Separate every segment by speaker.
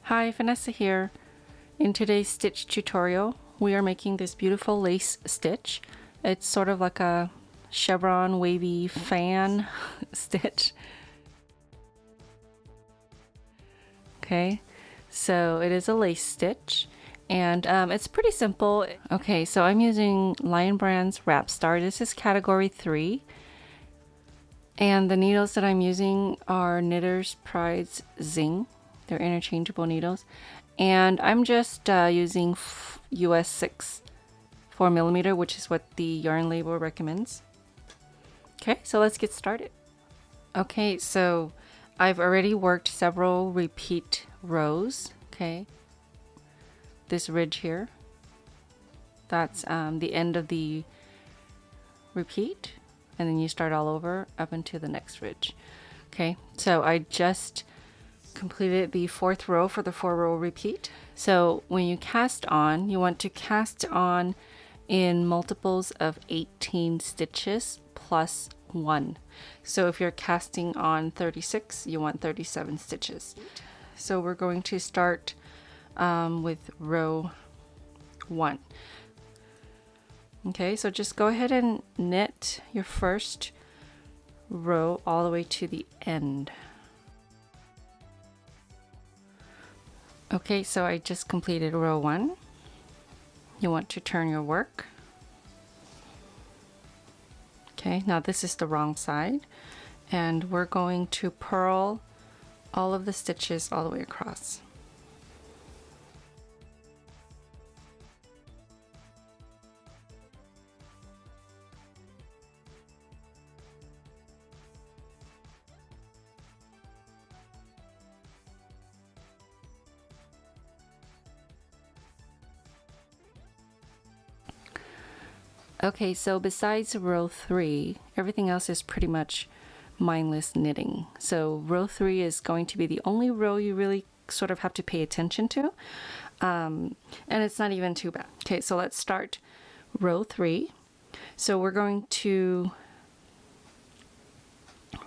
Speaker 1: Hi, Vanessa here. In today's stitch tutorial, we are making this beautiful lace stitch. It's sort of like a chevron wavy fan stitch. Okay, so it is a lace stitch and it's pretty simple. Okay, so I'm using Lion Brand's Wrap Star. This is category 3. And the needles that I'm using are Knitter's Pride's Zing. They're interchangeable needles. And I'm just using US 6 4mm, which is what the yarn label recommends. Okay, so let's get started. Okay, so I've already worked several repeat rows. Okay, this ridge here, that's the end of the repeat, and then you start all over up into the next ridge. Okay, so I just completed the 4th row for the 4-row repeat. So when you cast on, you want to cast on in multiples of 18 stitches plus 1. So if you're casting on 36, you want 37 stitches. So we're going to start with row 1. Okay, so just go ahead and knit your first row all the way to the end. Okay, so I just completed row 1. You want to turn your work. Okay, now this is the wrong side, and we're going to purl all of the stitches all the way across. Okay, so besides row 3, everything else is pretty much mindless knitting. So row 3 is going to be the only row you really sort of have to pay attention to. And it's not even too bad. Okay, so let's start row 3. So we're going to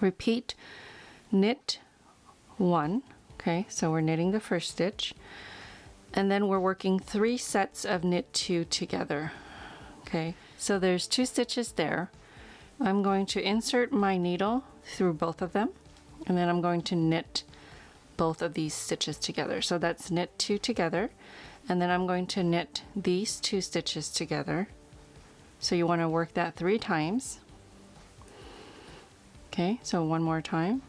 Speaker 1: repeat knit 1. Okay, so we're knitting the first stitch. And then we're working 3 sets of knit 2 together. Okay, so there's 2 stitches there. I'm going to insert my needle through both of them, and then I'm going to knit both of these stitches together. So that's knit 2 together, and then I'm going to knit these 2 stitches together. So you want to work that 3 times. Okay, so one more time.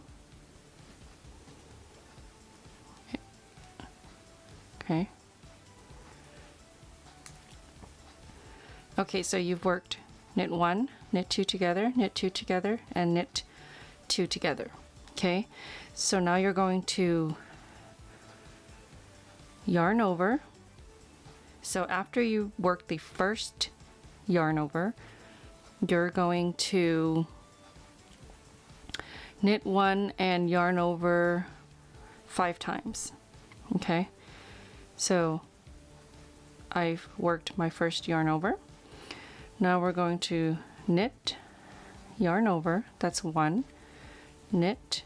Speaker 1: Okay. Okay, so you've worked knit 1, knit 2 together, knit 2 together, and knit 2 together. Okay, so now you're going to yarn over. So after you work the first yarn over, you're going to knit 1 and yarn over 5 times. Okay, so I've worked my first yarn over. Now we're going to knit, yarn over, that's 1, knit,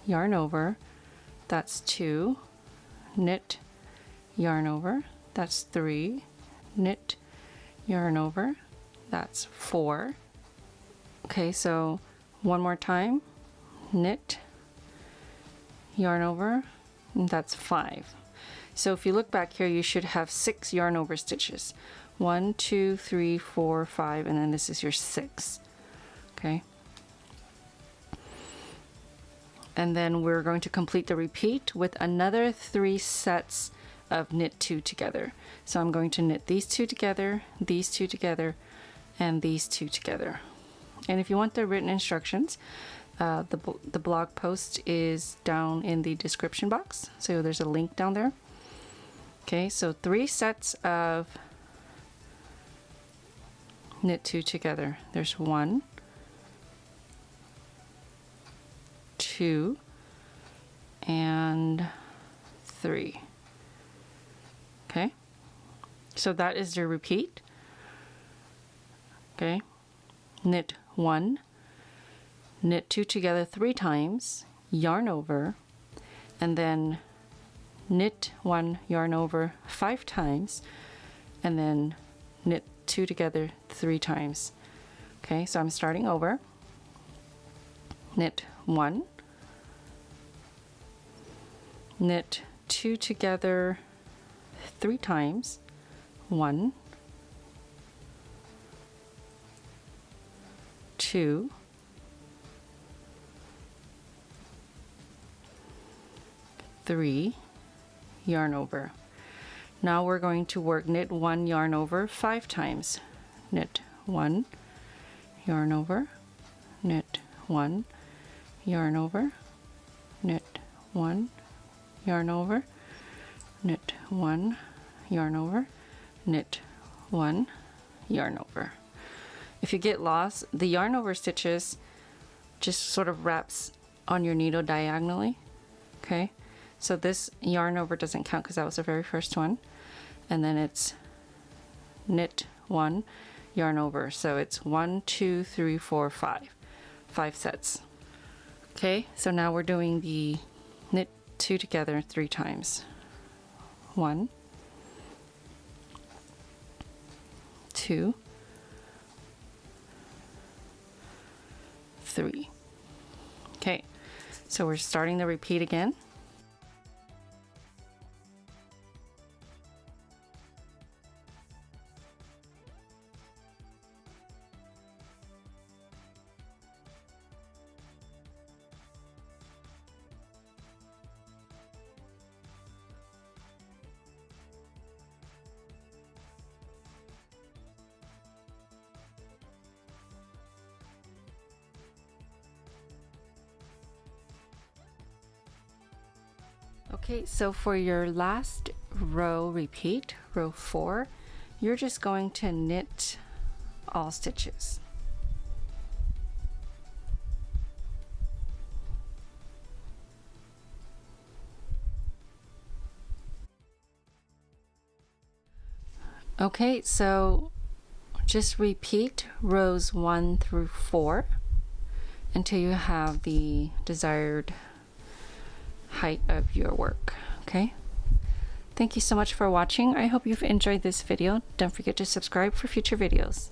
Speaker 1: yarn over, that's 2, knit, yarn over, that's 3, knit, yarn over, that's 4. Okay, so one more time, knit, yarn over, and that's 5. So if you look back here, you should have 6 yarn over stitches. 1, 2, 3, 4, 5, and then this is your 6. Okay. And then we're going to complete the repeat with another 3 sets of knit 2 together. So I'm going to knit these 2 together, these 2 together, and these 2 together. And if you want the written instructions, the blog post is down in the description box. So there's a link down there. Okay, so 3 sets of knit 2 together. There's 1, 2, and 3. Okay, so that is your repeat. Okay, knit 1, knit 2 together 3 times, yarn over, and then knit 1, yarn over 5 times, and then knit 2 together 3 times. Okay, so I'm starting over. Knit 1, knit 2 together 3 times, 1, 2, 3, yarn over. Now we're going to work knit 1, yarn over 5 times. Knit 1, yarn over, knit 1, yarn over, knit 1, yarn over, knit 1, yarn over, knit 1, yarn over. If you get lost, the yarn over stitches just sort of wraps on your needle diagonally. Okay, so this yarn over doesn't count because that was the very first one, and then it's knit 1, yarn over, so it's 1, 2, 3, 4, 5 sets. Okay, so now we're doing the knit 2 together 3 times. 1, 2, 3. Okay, so we're starting the repeat again. Okay, so for your last row repeat, row 4, you're just going to knit all stitches. Okay, so just repeat rows 1 through 4 until you have the desired height of your work. Okay, thank you so much for watching. I hope you've enjoyed this video. Don't forget to subscribe for future videos.